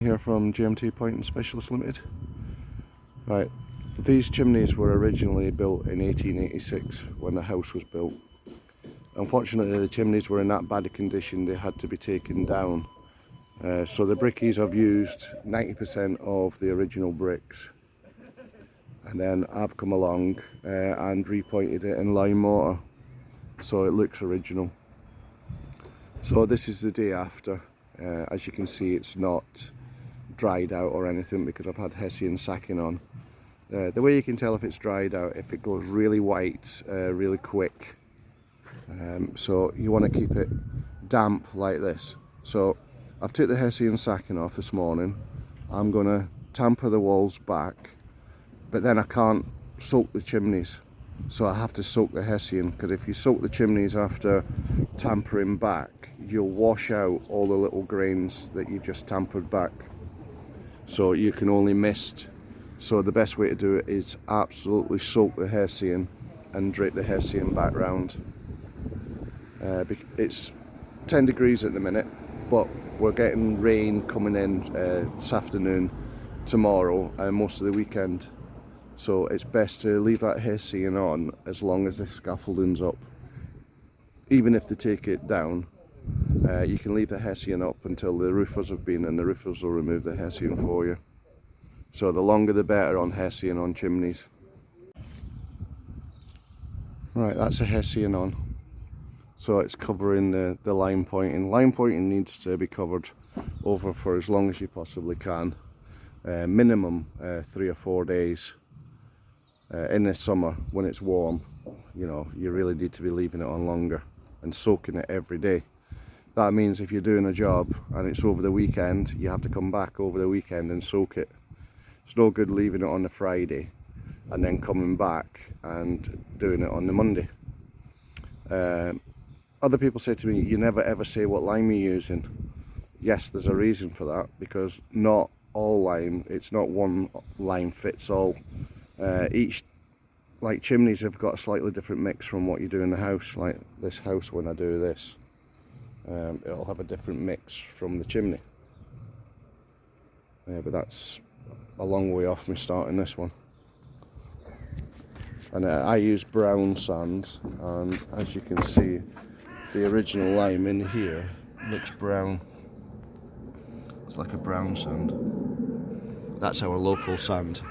Here from GMT Pointing Specialist Limited. Right, these chimneys were originally built in 1886 when the house was built. Unfortunately, the chimneys were in that bad a condition they had to be taken down. So the brickies have used 90% of the original bricks, and then I've come along and repointed it in lime mortar so it looks original. So this is the day after. As you can see, it's not dried out or anything because I've had Hessian sacking on. The way you can tell if it's dried out, if it goes really white really quick. So you want to keep it damp like this. So I've took the Hessian sacking off this morning. I'm going to tamper the walls back, but then I can't soak the chimneys, so I have to soak the Hessian, because if you soak the chimneys after tampering back, you'll wash out all the little grains that you've just tampered back, so you can only mist. So the best way to do it is absolutely soak the Hessian and drape the Hessian back round. It's 10 degrees at the minute, but we're getting rain coming in this afternoon, tomorrow, and most of the weekend. So it's best to leave that Hessian on as long as the scaffolding's up. Even if they take it down, you can leave the Hessian up until the roofers have been, and the roofers will remove the Hessian for you. So the longer the better on Hessian on chimneys. Right, that's a Hessian on. So it's covering the lime pointing. Lime pointing needs to be covered over for as long as you possibly can. Minimum 3 or 4 days. In the summer when it's warm, you know, you really need to be leaving it on longer and soaking it every day. That means if you're doing a job and it's over the weekend, you have to come back over the weekend and soak it. It's no good leaving it on the Friday and then coming back and doing it on the Monday. Other people say to me, you never ever say what lime you're using. Yes, there's a reason for that, because not all lime, it's not one lime fits all. Each, like chimneys, have got a slightly different mix from what you do in the house. Like this house, when I do this, it'll have a different mix from the chimney. But that's a long way off me starting this one. And I use brown sand, and as you can see, the original lime in here looks brown. It's like a brown sand. That's our local sand.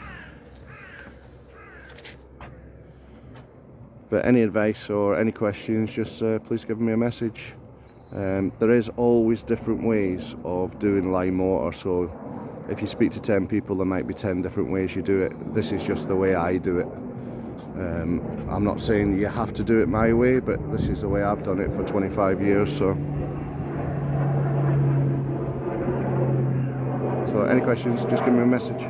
But any advice or any questions, just please give me a message. There is always different ways of doing lime mortar, so if you speak to 10 people, there might be 10 different ways you do it. This is just the way I do it. I'm not saying you have to do it my way, but this is the way I've done it for 25 years. So any questions, just give me a message.